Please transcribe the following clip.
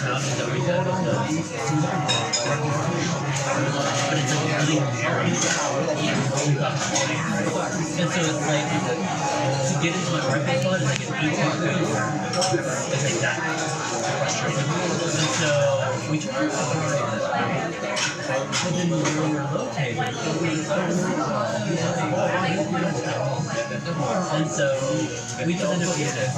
mountains that we have, but it's like really narrow. And so it's like to get into my parking spot is like an 18-foot. It's like that frustrating. And so we tried to park but then where we were located, and so we just ended up getting it.